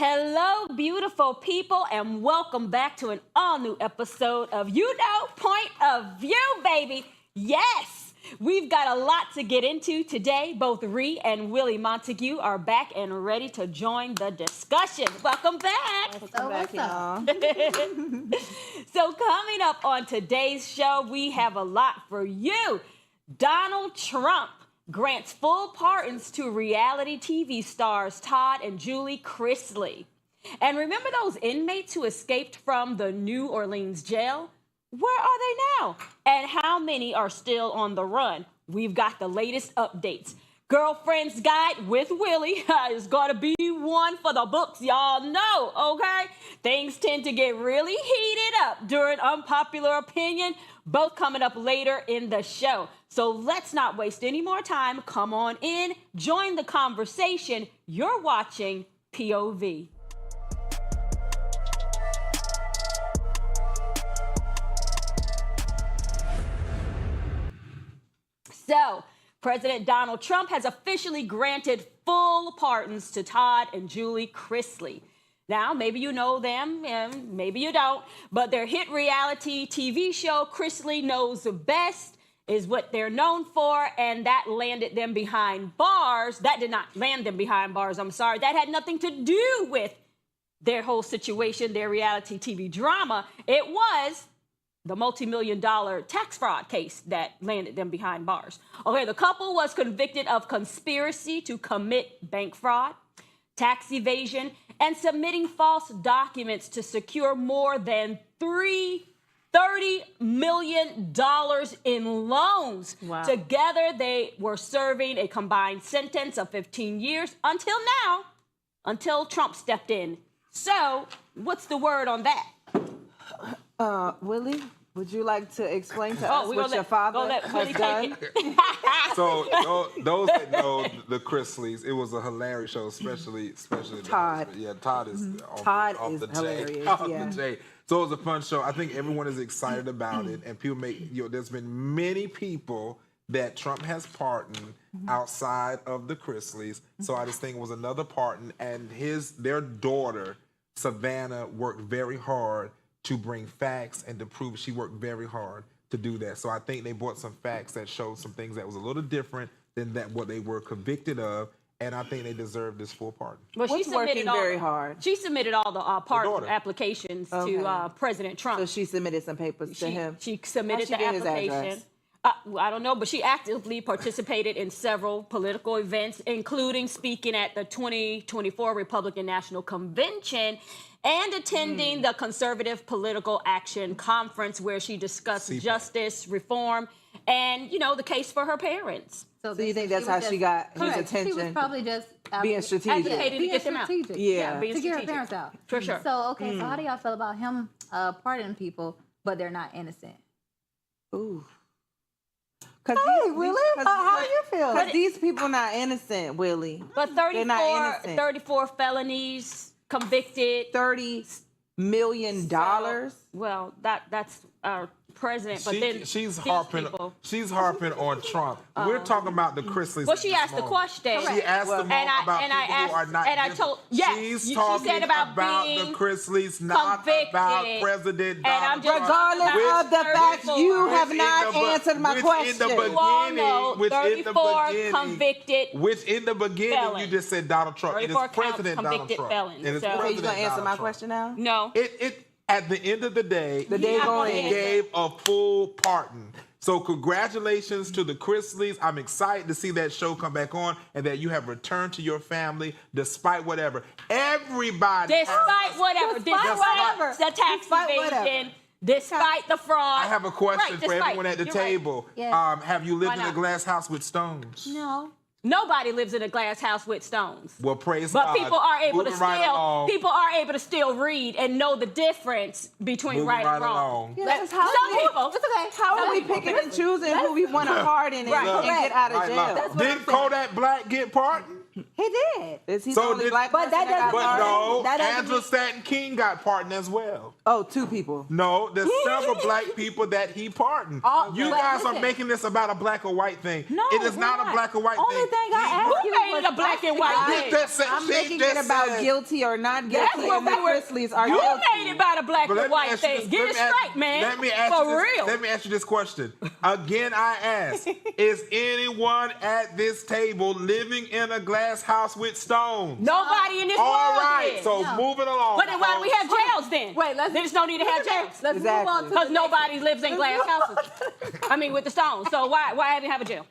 Hello, beautiful people, and welcome back to an all-new episode of Point of View, baby. Yes, we've got a lot to get into today. Both Ree and Willie Montague are back and ready to join the discussion. Welcome back. Welcome back, y'all. So coming up on today's show, we have a lot for you. Donald Trump grants full pardons to reality TV stars Todd and Julie Chrisley. And remember those inmates who escaped from the New Orleans jail? Where are they now? And how many are still on the run? We've got the latest updates. Girlfriend's Guide with Willie is going to be one for the books, y'all know, okay? Things tend to get really heated up during Unpopular Opinion, both coming up later in the show. So let's not waste any more time. Come on in, join the conversation. You're watching POV. So, President Donald Trump has officially granted full pardons to Todd and Julie Chrisley. Now, maybe you know them, and maybe you don't, but their hit reality TV show, Chrisley Knows Best, is what they're known for, and that landed them behind bars. That did not land them behind bars, I'm sorry. That had nothing to do with their whole situation, their reality TV drama. It was the multi-million-dollar tax fraud case that landed them behind bars. Okay, the couple was convicted of conspiracy to commit bank fraud, tax evasion, and submitting false documents to secure more than $30 million in loans. Wow. Together, they were serving a combined sentence of 15 years until now, until Trump stepped in. So, what's the word on that? Willie, would you like to explain to us what your father has done? So those that know the Chrisleys, it was a hilarious show, especially Todd. Yeah, Todd is Todd is hilarious. Off the chain. So it was a fun show. I think everyone is excited about it, and people there's been many people that Trump has pardoned outside of the Chrisleys. So I just think it was another pardon, and their daughter Savannah worked very hard to bring facts and to prove she worked very hard to do that. So I think they brought some facts that showed some things that was a little different than what they were convicted of, and I think they deserve this full pardon. Well, What's working very hard? She submitted all the pardon applications to President Trump. So she submitted some papers to him? She submitted the application. I don't know, but she actively participated in several political events, including speaking at the 2024 Republican National Convention and attending the Conservative Political Action Conference, where she discussed justice, reform, and, the case for her parents. So you think that's how she got his attention? She was probably just being strategic. Agitated to get them out. Yeah. Being to get her strategic. parents out. For sure. So, so how do y'all feel about him pardoning people, but they're not innocent? Ooh. Willie, how do you feel? Because these people not innocent, Willie. But They're not innocent. 34 felonies, convicted. $30 million. Well, that's our president, but then She's harping on Trump. We're talking about the Chrisleys. Well, she asked the question. She asked them about people who are not. And I told, yes, she's talking she said about the Chrisleys, not convicted. about President Donald just Trump. Regardless of the fact, you have not answered my question. Which 34 convicted Which in the beginning felons. you just said Donald Trump. It is 34 President Donald convicted Trump. felons. It is So- President You gonna answer Donald my Trump. question now? No. At the end of the day, The day going in. gave a full pardon. So congratulations to the Chrisleys. I'm excited to see that show come back on and that you have returned to your family despite whatever. Everybody. Despite whatever. whatever. The tax evasion. Despite the fraud. I have a question for everyone at the You're table. Right. Yes. Have you lived Why in a not? glass house with stones? No. Nobody lives in a glass house with stones. Well, praise But God. people are able to Moving right along. still read and know the difference between Moving right and right wrong. along. Yes, Some people. It's okay. How are we picking and choosing who we want to pardon and get out of jail? That's what I'm Didn't saying. Kodak Black get pardoned? He did. Is he So the only did- black But person that doesn't- But got no, pardoned? That doesn't Angela mean- Stanton King got pardoned as well. Oh, 2 people. No, there's several black people that he pardoned. You but guys are listen. making this about a black or white thing. No, it is we're not a black or white Only thing. thing I asked Who you made was it a black and white He thing? just said- I'm she making just it about said- guilty or not That's guilty, what and the we were. Chrisleys are You guilty. made it about a black But and let me white ask you thing. this- Get let it me ask- straight, man. Let me ask For you this, real. Let me ask you this question. Again, I ask, is anyone at this table living in a glass house with stones? Nobody in this All world right, is. so No. moving along. But then why do we have jails then? Wait, let's- They just don't need to have jails. Let's Exactly. move on to Because the nobody lives in glass houses. I mean, with the stones. So why have you have a jail?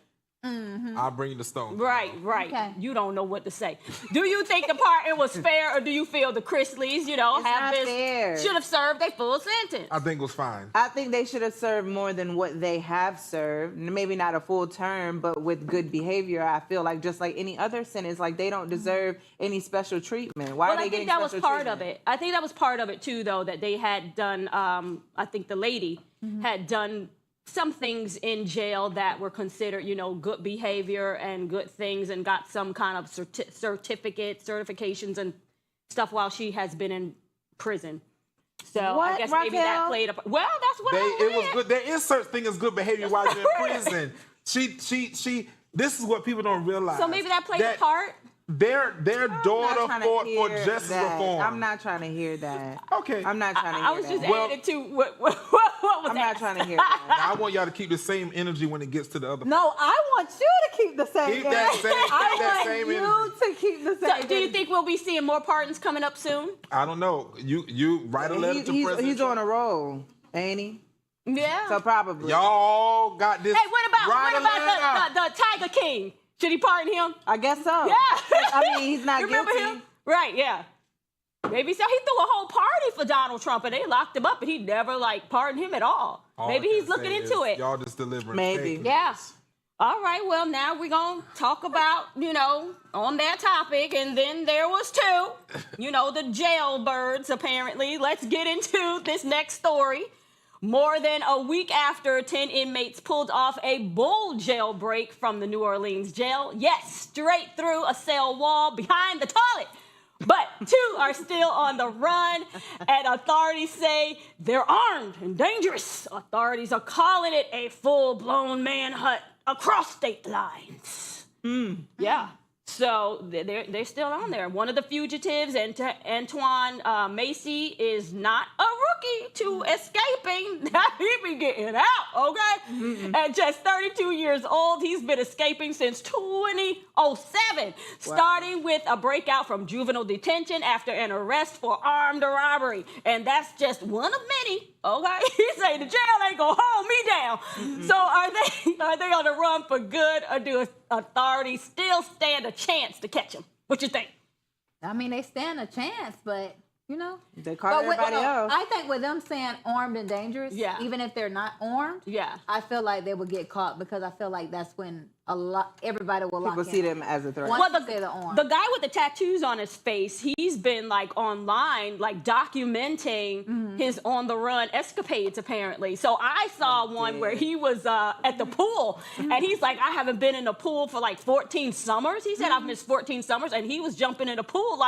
I'll bring you the stones. Right. Okay. You don't know what to say. Do you think the pardon was fair, or do you feel the Chrisleys, It's have not this fair. should have served a full sentence? I think it was fine. I think they should have served more than what they have served. Maybe not a full term, but with good behavior. I feel like just like any other sentence, like they don't deserve any special treatment. Why are Well, they I getting think that was special part treatment? of it. I think that was part of it too, though, that they had done. I think the lady had done some things in jail that were considered, good behavior and good things, and got some kind of certifications and stuff while she has been in prison. So I What, guess maybe that Raquel? played a part. Well, that's what I It was read. good. There is such thing as good behavior while you're in prison. She. This is what people don't realize. So maybe that played a part. Their daughter I'm not trying to fought for hear justice that. reform. I'm not trying to hear that. Okay. I'm not trying to hear I was just that. adding to what was I'm not asked. trying to hear that. Now, I want y'all to keep the same energy when it gets to the other. No, I want you to keep the same. Keep that energy. same- keep I that want same you energy. to keep the same. So, do you energy. think we'll be seeing more pardons coming up soon? I don't know. You write a letter to President He's on Trump. a roll, ain't he? Yeah. So probably. Y'all got this. Hey, what Write a about letter. the Tiger King? Should he pardon him? I guess so. Yeah. I mean, he's not You remember guilty. him? Right, yeah. Maybe so. He threw a whole party for Donald Trump, and they locked him up, and he never pardoned him at all. All Maybe I he's can looking say into is it. Y'all just delivering. Maybe. fake news. Yeah. All right, well, now we're going to talk about, on that topic, and then there was 2, the jailbirds, apparently. Let's get into this next story. More than a week after 10 inmates pulled off a bull jailbreak from the New Orleans jail. Yes, straight through a cell wall behind the toilet. But 2 are still on the run, and authorities say they're armed and dangerous. Authorities are calling it a full-blown manhunt across state lines. Yeah. So they're still on there. One of the fugitives, Antoine Macy, is not a rookie to escaping. He be getting out, okay? At just 32 years old, he's been escaping since 2007, starting with a breakout from juvenile detention after an arrest for armed robbery. And that's just one of many, okay? He say the jail ain't gonna hold me down. So are they on the run for good, or do authorities still stand a chance to catch him? What you think? I mean, they stand a chance, but They call everybody else. I think with them saying armed and dangerous, Yeah. even if they're not armed, Yeah. I feel like they will get caught, because I feel like that's when everybody will lock People in. see them as a threat. Once Well, you say they're armed. the guy with the tattoos on his face, he's been online, documenting his on the run escapades, apparently. So I saw one where he was at the pool, and he's like, I haven't been in the pool for 14 summers. He said, I've missed 14 summers, and he was jumping in the pool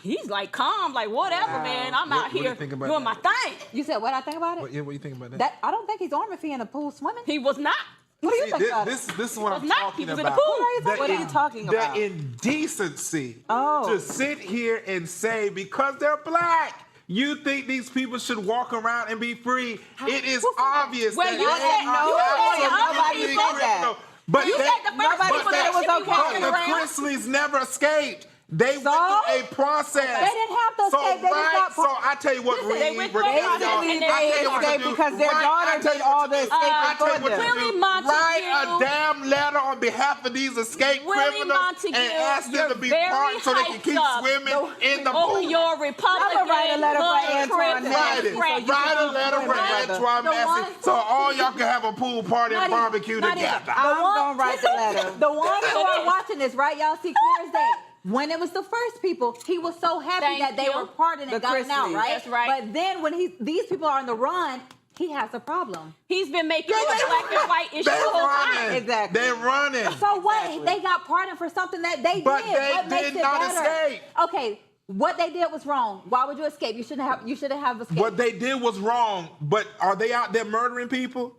he's calm, whatever, man. I'm out What do you here think about doing my that? thing. You said what I think about it? What do you think about that? That I don't think he's armed if he's in the pool swimming. He was not. What do you See, think about it? this is what I'm Was not. talking He was in the about. pool. What are you talking about? The indecency Oh. to sit here and say because they're black, you think these people should walk around and be free. It is obvious Well, that you they said- are you said absolutely nobody said that. criminal. But You they- said the first nobody people said that it was should be okay. walking the around. Chrisleys never escaped. They went through a process. They didn't have to so escape. They just right, got so I tell you what, Listen, they Reed, went through a Reed, process y'all, and I they tell you what to escaped do. because their Right, daughter I tell did you what all to the do. escaping I tell you for what to them. Willie do. Montague. Write a damn letter on behalf of these escaped Willie criminals Montague, and ask them to be you're pardoned so they can very keep hyped up swimming in the over pool. your Republican I'ma write a letter for Antoine Massey. Write a letter for Antoine Massey so all y'all can have a pool party and barbecue together. I'm going to write the letter. The ones who are watching this, right? Y'all see clear as day. When it was the first people, he was so happy Thank that they you. were pardoned and The gotten out, Chrisleys. right? That's right. But then when these people are on the run, he has a problem. He's been making it a black and white issue the They're whole time. running. Exactly. They're running. So what? Exactly. They got pardoned for something that they But did. they What makes did it not better? escape. Okay, what they did was wrong. Why would you escape? You shouldn't have escaped. What they did was wrong, but are they out there murdering people?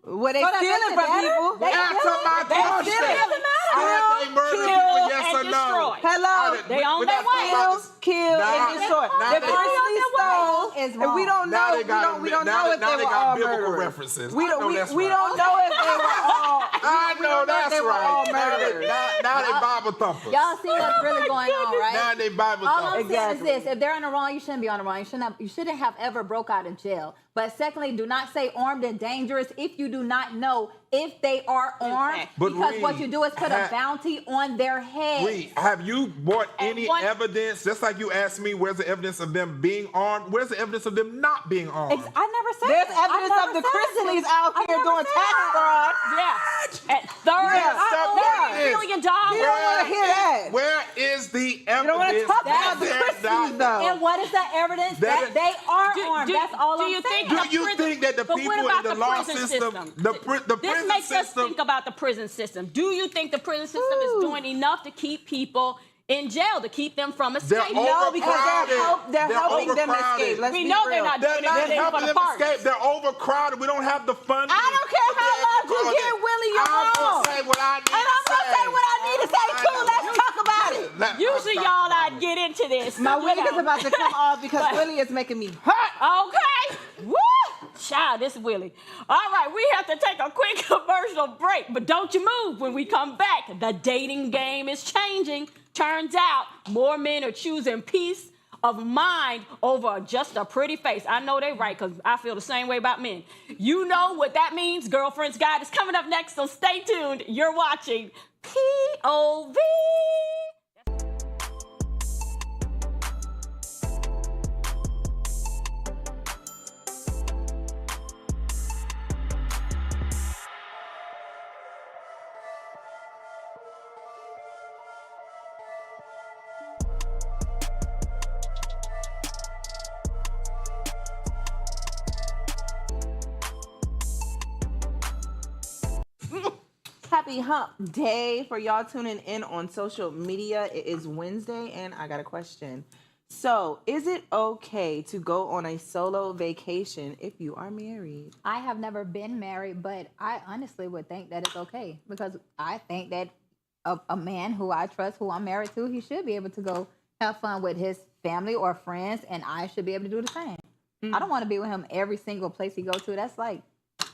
Well, they So that stealing makes it from better? people. They Answer stealing? my They question. stealing? Doesn't matter. Are they murdering kill, people, yes and or no? destroy. Hello. They on We're their not talking about way. this. Kill Now- and destroy. now The they- Chrisleys stole, is and we don't Now know. they got- We don't now know they- if now they they were got all biblical murderers. references. We I don't. know We that's we right. don't know if they were all. I we know don't that's if they were all right. Now murderers. they Bible thumpers. Y'all see what's really going on, right? Now they Bible All thumpers. I'm saying Exactly. is this: if they're on the wrong, you shouldn't be on the wrong. You shouldn't have ever broke out of jail. But secondly, do not say armed and dangerous if you do not know if they are armed, But because what Reed, you do is put a bounty on their head. Reed, have you brought And any one- evidence? Just like you asked me, where's the evidence of them being armed? Where's the evidence of them not being armed? I never said There's that. I evidence never of the said Chrisleys that. out I here never doing said tax that. fraud. Yeah. At 30 Yeah, stop $30 this. billion. You don't want to hear that. Where is the You don't want to evidence? talk that about the they're Chrisleys, not- though. And what is the evidence That that is- they are Do- armed? do- That's all do I'm you think saying. Do you prison- think that the but people what in about the the law prison system, the This prison makes us system, think about the prison system. Do you think the prison system is doing enough to keep people in jail, to keep them from they're escaping? No, because overcrowded. they're helping them overcrowded. escape. Let's We be know real. they're not They're doing not anything for helping the them partners. escape. They're overcrowded. We don't have the funding. I don't care to be how able loud to you do get, it. Willie, you're I'm wrong. gonna say what I need And I'm to gonna say what I need to say too. Let's talk about it. Usually y'all not get into this. My you wig is know. about to come off because But- Willie is making me hot. Okay. Woo! Child, this Willie. All right, we have to take a quick commercial break, but don't you move. When we come back, the dating game is changing. Turns out more men are choosing peace of mind over just a pretty face. I know they right, because I feel the same way about men. You know what that means. Girlfriend's Guide is coming up next, so stay tuned. You're watching POV. Happy hump day for y'all tuning in on social media. It is Wednesday and I got a question. So, is it okay to go on a solo vacation if you are married? I have never been married, but I honestly would think that it's okay, because I think that a man who I trust, who I'm married to, he should be able to go have fun with his family or friends, and I should be able to do the same. I don't want to be with him every single place he goes to. That's like,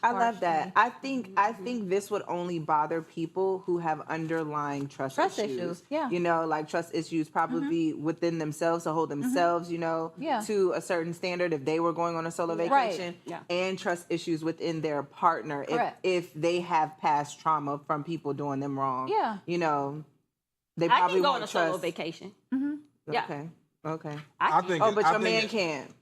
I love harsh to that. me. I think this would only bother people who have underlying trust issues, yeah. You know, like trust issues probably within themselves to hold themselves, you know, Yeah. to a certain standard if they were going on a solo Right. vacation, Yeah. and trust issues within their partner Correct. if they have past trauma from people doing them wrong. Yeah. You know, they I probably can go won't on a trust. solo vacation. Yeah. Okay. Okay. I think. Oh, but I your think man it- can't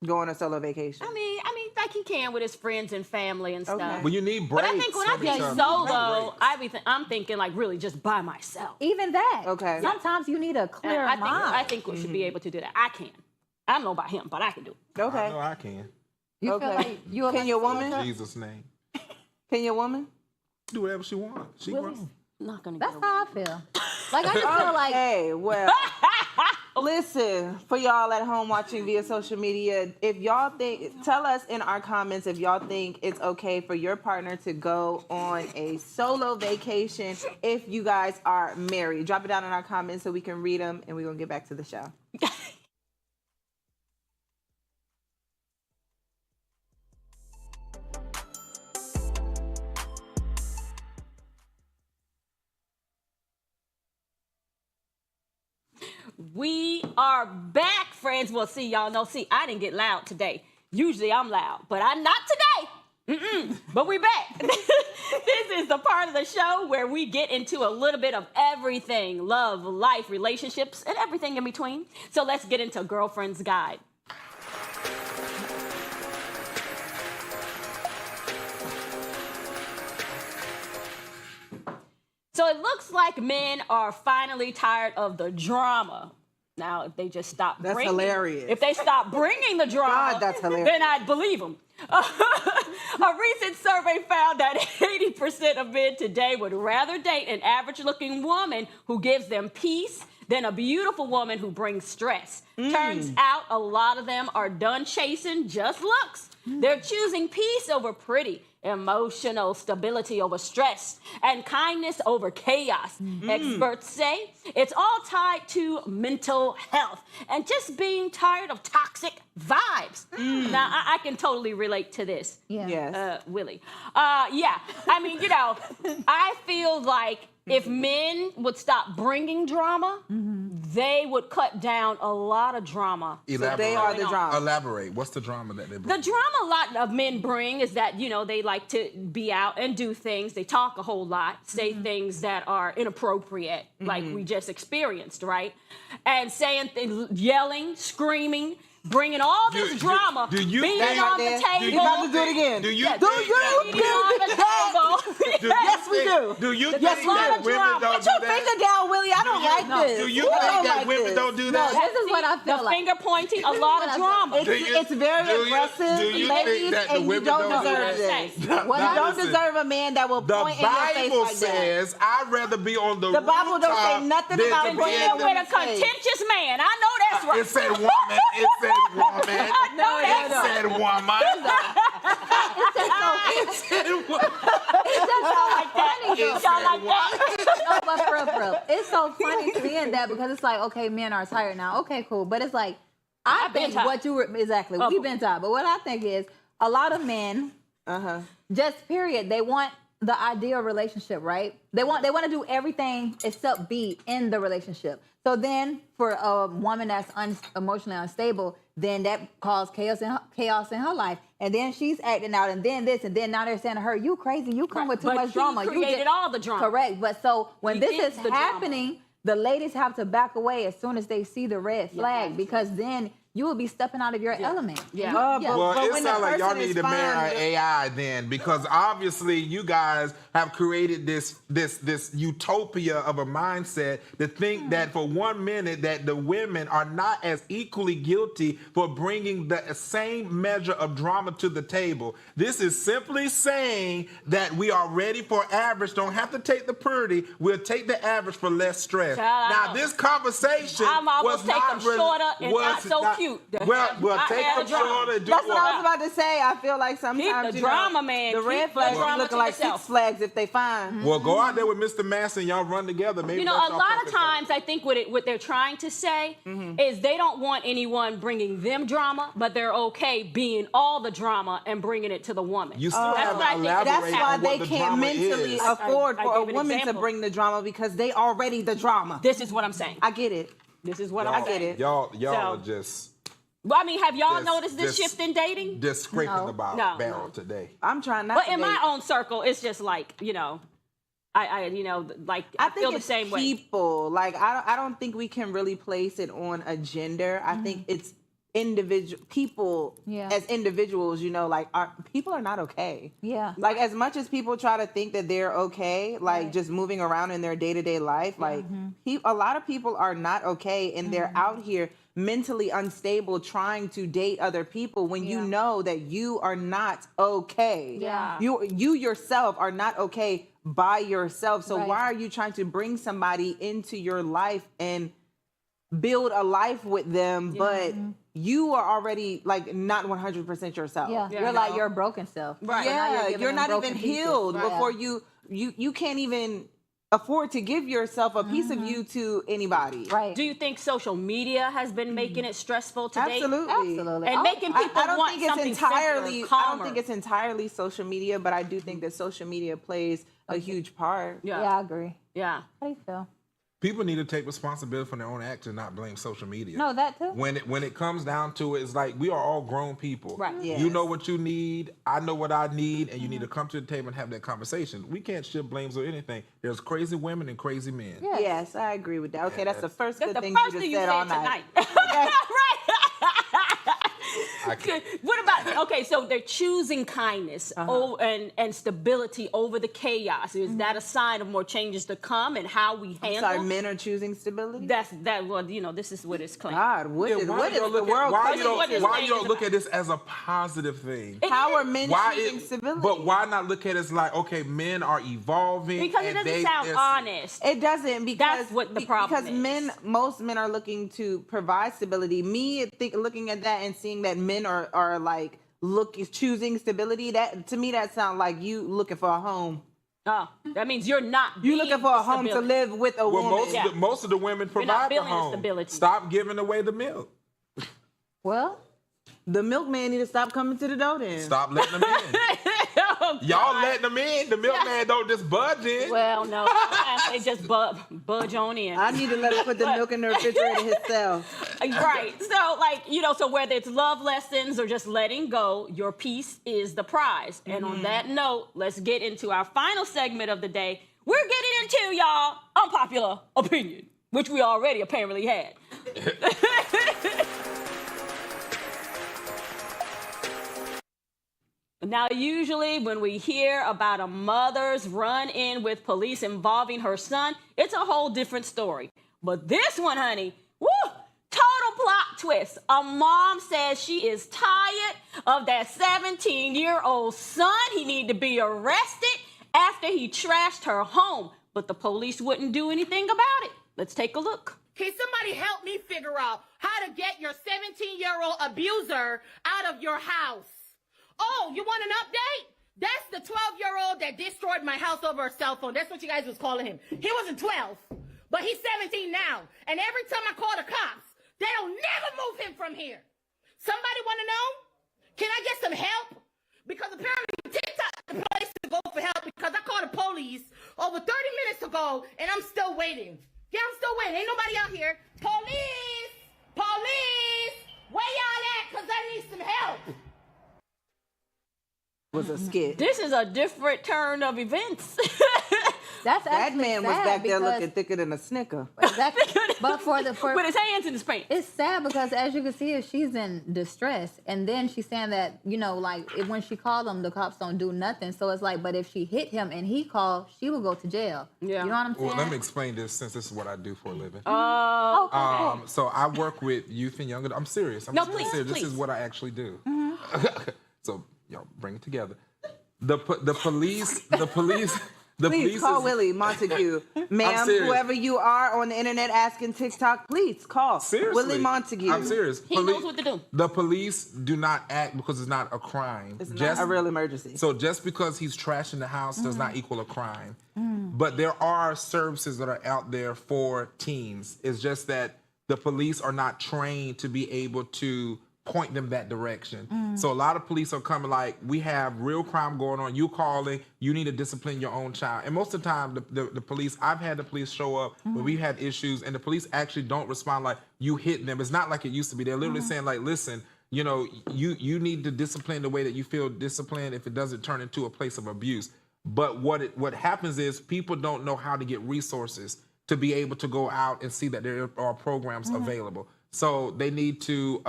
go on a solo vacation. I mean, like he can with his friends and family and stuff. Okay. Well, you need But breaks. I think when I from each think other. solo, Breaks. I'm thinking like really just by myself. even that. Okay. Sometimes you need a And clear I mind. think we should be able to do that. I can. I don't know about him, but I can do it. I Okay. know I can. You feel Okay. like you Can your woman? In Jesus' name. Can your woman? Do whatever she wants. She Willie's grown. not gonna That's get how I feel. Like I just feel like Hey, well, listen, for y'all at home watching via social media, if y'all think, tell us in our comments if y'all think it's okay for your partner to go on a solo vacation if you guys are married. Drop it down in our comments so we can read them, and we're going to get back to the show. We are back, friends. Well, see, y'all know. See, I didn't get loud today. Usually I'm loud, but I'm not today. But we back. This is the part of the show where we get into a little bit of everything: love, life, relationships, and everything in between. So let's get into Girlfriend's Guide. So it looks like men are finally tired of the drama. Now, if they just stop That's bringing, hilarious. If they stop bringing the drama, God, that's hilarious. then I'd believe them. A recent survey found that 80% of men today would rather date an average-looking woman who gives them peace than a beautiful woman who brings stress. Turns out a lot of them are done chasing just looks. They're choosing peace over pretty, emotional stability over stress, and kindness over chaos. Experts say it's all tied to mental health and just being tired of toxic vibes. Now, I can totally relate to this. Yeah. Yes. Willie. Yeah, I mean, I feel like if men would stop bringing drama, they would cut down a lot of drama. Elaborate. They are the drama. Elaborate. What's the drama that they bring? The drama a lot of men bring is that, they like to be out and do things. They talk a whole lot, say things that are inappropriate, like we just experienced, right? And saying things, yelling, screaming, bringing all this drama, do you being think- on the You table. about to do it again. Do you Yes. think Do you that- Being on the table. Yes, we do. Do you Yes, think lot that of women drama. don't Put do your that? finger down, Willie. I don't like this. Do you I think don't that like women this. don't do No, that? this is what I feel The like. finger pointing, a lot of drama. It's very aggressive, do you ladies, think that the and you women don't don't do deserve that? this. What You I- don't Listen, deserve a man that will The point in your face Bible like that. says, I'd rather be on the The Bible don't say rooftop nothing than about to And be pointing in then the- with a contentious man. I know that's right. It said woman. It said woman. No, It said woman. It said woman. Y'all like that? It Y'all like that? No, but for real, it's so funny seeing that because it's like, okay, men are tired now. Okay, cool. But it's like, I I've been think tired. what you were, exactly, Oh. we've been tired. But what I think is a lot of men, just period, they want the ideal relationship, right? They want to do everything except be in the relationship. So then for a woman that's emotionally unstable, then that causes chaos in her life. And then she's acting out and then this, and then now they're saying to her, you crazy, you come with too But much he drama. You created all the drama. Correct. But so when He this is is the drama. happening, the ladies have to back away as soon as they see the red flag because then you will be stepping out of your element. Yeah. Well, But it when the sounds like y'all person need is to marry fine- AI then, because obviously you guys have created this utopia of a mindset to think that for 1 minute that the women are not as equally guilty for bringing the same measure of drama to the table. This is simply saying that we are ready for average. Don't have to take the pretty. We'll take the average for less stress. Child, Now this conversation I'm almost was take not them shorter and not so cute. Well, I take had them a drama. shorter. Do That's what I was what? about to say. I feel like sometimes Keep the you know, drama, man. the Keep red the flags drama looking to like yourself. Six Flags if they fine. Well, go out there with Mr. Mass and y'all run together. Maybe You know, that's a y'all lot of perfect times I think what they're trying to say is they don't want anyone bringing them drama, but they're okay being all the drama and bringing it to the woman. You still That's have what I to think. elaborate That's why on they what the can't drama mentally is. afford I for a gave an woman to example. bring the drama because they already the drama. This is what I'm saying. I get it. This is what Y'all, I'm get saying. it. Y'all So- are just Well, I mean, have y'all Just- noticed this just- shift in dating? just scraping No. the No. barrel today. I'm trying not But to in my date. own circle, it's just like, I I feel think the it's same way. people. Like I don't think we can really place it on a gender. I think it's individual people Yeah. as individuals. Like people are not okay. Yeah. Like as much as people try to think that they're okay, like Right. just moving around in their day-to-day life, like a lot of people are not okay and they're out here mentally unstable trying to date other people when you Yeah. know that you are not okay. Yeah. You yourself are not okay by yourself. So Right. why are you trying to bring somebody into your life and build a life with them, but you are already like not 100% yourself? Yeah. Yeah. You're like your broken self. Right. So now Yeah, giving you're them not broken even pieces. healed Right. before you can't even afford to give yourself a piece of you to anybody. Right. Do you think social media has been making it stressful to date? Absolutely. Absolutely. And Oh, making I people don't want think it's something entirely. simpler, I calmer. don't think it's entirely social media, but I do think that social media plays a huge part. Yeah. Yeah, I agree. Yeah. How do you feel? People need to take responsibility for their own actions, not blame social media. No, that too. When it comes down to it, it's like we are all grown people. Right. Yes. You know what you need, I know what I need, and you need to come to the table and have that conversation. We can't shift blames or anything. There's crazy women and crazy men. Yeah. Yes, I agree with that. Okay, that's the first That's good the thing first you thing just you said all said night. tonight. Right. What about, okay, so they're choosing kindness and stability over the chaos. Is that a sign of more changes to come and how we handle? Sorry, men are choosing stability? Well, this is what it's claimed. God, what is the world? Why you saying don't look at this as a positive thing? How are men choosing stability? But why not look at it as like, okay, men are evolving. Because it doesn't sound honest. It doesn't, because that's what the problem is. Most men are looking to provide stability. Looking at that and seeing that men are like choosing stability, that to me that sounds like you looking for a home. Oh, that means you're not. You looking for a home to live with a woman. Most of the women provide the home. Stability. Stop giving away the milk. Well, the milkman need to stop coming to the door then. Stop letting them in. Y'all letting them in. The milkman don't just budge in. Well, no. They just budge on in. I need to let him put the milk in the refrigerator himself. Right. So, so whether it's love lessons or just letting go, your peace is the prize. And on that note, let's get into our final segment of the day. We're getting into, y'all, unpopular opinion, which we already apparently had. Now, usually when we hear about a mother's run-in with police involving her son, it's a whole different story. But this one, honey, woo, total plot twist. A mom says she is tired of that 17-year-old son. He need to be arrested after he trashed her home. But the police wouldn't do anything about it. Let's take a look. Can somebody help me figure out how to get your 17-year-old abuser out of your house? Oh, you want an update? That's the 12-year-old that destroyed my house over a cell phone. That's what you guys was calling him. He wasn't 12, but he's 17 now. And every time I call the cops, they'll never move him from here. Somebody want to know? Can I get some help? Because apparently TikTok is the place to go for help, because I called the police over 30 minutes ago, and I'm still waiting. Yeah, I'm still waiting. Ain't nobody out here. Police! Police! Where y'all at? Because I need some help. Was a skit. This is a different turn of events. that man was back there looking thicker than a Snicker. Exactly. But with his hands in his pants. It's sad because, as you can see, she's in distress, and then she's saying that when she called them, the cops don't do nothing. So it's like, but if she hit him and he called, she will go to jail. Yeah. You know what I'm saying? Well, let me explain this, since this is what I do for a living. So I work with youth and young adults. I'm serious. Serious. This is what I actually do. Mm-hmm. So y'all bring it together. The police. Please call Willie Montague. Ma'am, whoever you are on the internet asking TikTok, please call Willie Montague. I'm serious. He knows what to do. The police do not act because it's not a crime. It's not a real emergency. So just because he's trashing the house does not equal a crime. But there are services that are out there for teens. It's just that the police are not trained to be able to point them that direction. So a lot of police are coming like, we have real crime going on. You calling, you need to discipline your own child. And most of the time, the police, I've had the police show up when we've had issues, and the police actually don't respond like, you hit them. It's not like it used to be. They're literally saying like, listen, you need to discipline the way that you feel disciplined if it doesn't turn into a place of abuse. But what happens is people don't know how to get resources to be able to go out and see that there are programs available. So they need to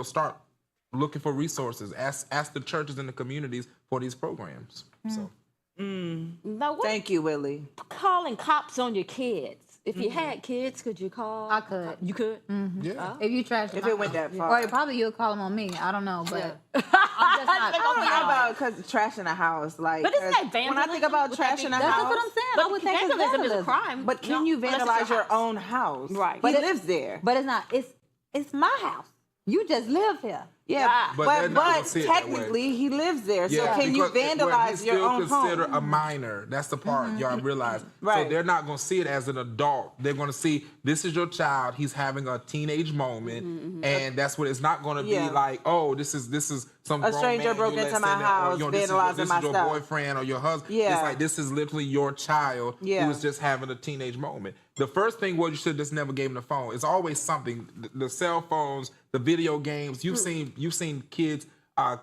start looking for resources. Ask the churches and the communities for these programs. So, thank you, Willie. Calling cops on your kids. If you had kids, could you call? I could. You could? yeah. If you trash If it went that far. Or probably you'll call them on me. I don't know, but I'm just not. I don't know about because trashing a house. Like, But isn't that vandalism? when I think about trashing a That's house, what I'm saying. But I would think vandalism it's is a crime. but can you unless it's vandalize your house. own house? Right. He But lives there. But it's not. It's my house. You just live here. Yeah, But they're not gonna but see it that way. technically he lives there. So Yeah, can you because vandalize he's your still own considered home? a minor. That's the part y'all realize. Right. So they're not going to see it as an adult. They're going to see this is your child. He's having a teenage moment, and that's what it's not going to be like. Oh, this is some A grown stranger man broke you let into sit my there, or, house, this vandalizing is my your stuff. boyfriend or your husband. Yeah. It's like this is literally your child Yeah. who is just having a teenage moment. The first thing was you should just never gave him the phone. It's always something. The cell phones, the video games. You've seen kids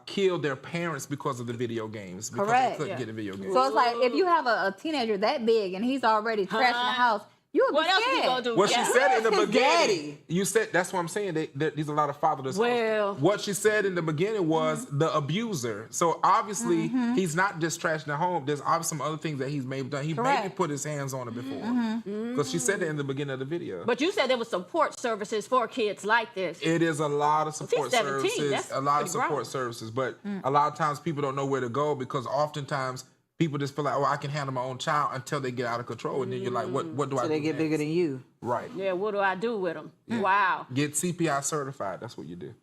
kill their parents because of the video games. Because Correct. they couldn't get the video games. So it's like if you have a teenager that big and he's already trashing the house, You would What be else we scared. gonna do? What she said in the His beginning, daddy. you said, that's what I'm saying. There's a lot of fathers. Well. What she said in the beginning was the abuser. So obviously he's not just trashing the home. There's obviously some other things that he's maybe done. He maybe Correct. put his hands on it before. Because she said that in the beginning of the video. But you said there was support services for kids like this. It is a lot of support 17, services, that's a lot of pretty support grown. services, but a lot of times people don't know where to go because oftentimes people just feel like, oh, I can handle my own child until they get out of control, and then you're like, what do I So do they get next? bigger than you. Right. Yeah, what do I do with them? Wow. Get CPI certified. That's what you do.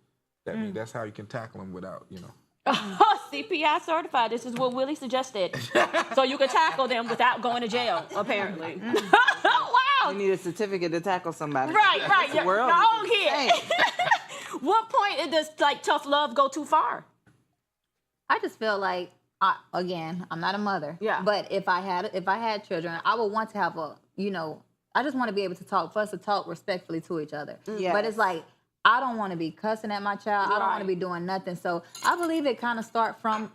That means that's how you can tackle them without, CPI certified. This is what Willie suggested. So you can tackle them without going to jail, apparently. Wow. You need a certificate to tackle somebody. Right. The world Your is own kid. insane. What point does tough love go too far? I just feel like, again, I'm not a mother. Yeah. But if I had children, I would want to have I just want to be able to talk, for us to talk respectfully to each other. Yes. But it's like, I don't want to be cussing at my child. I don't want to be doing nothing. So I believe it kind of start from,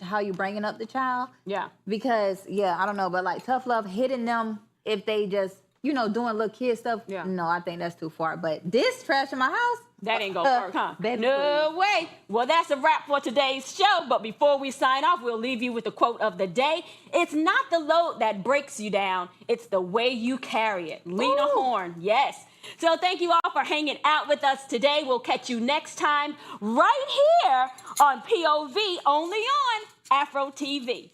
how you bringing up the child. Yeah. Because, I don't know, but like tough love, hitting them if they just, doing little kid stuff. Yeah. No, I think that's too far. But this trash in my house. That ain't gonna work, huh? Baby, No way. Well, that's a wrap for today's show. But before we sign off, we'll leave you with the quote of the day. It's not the load that breaks you down. It's the way you carry it. Lena Horne. Yes. So thank you all for hanging out with us today. We'll catch you next time right here on POV, only on AFROTV.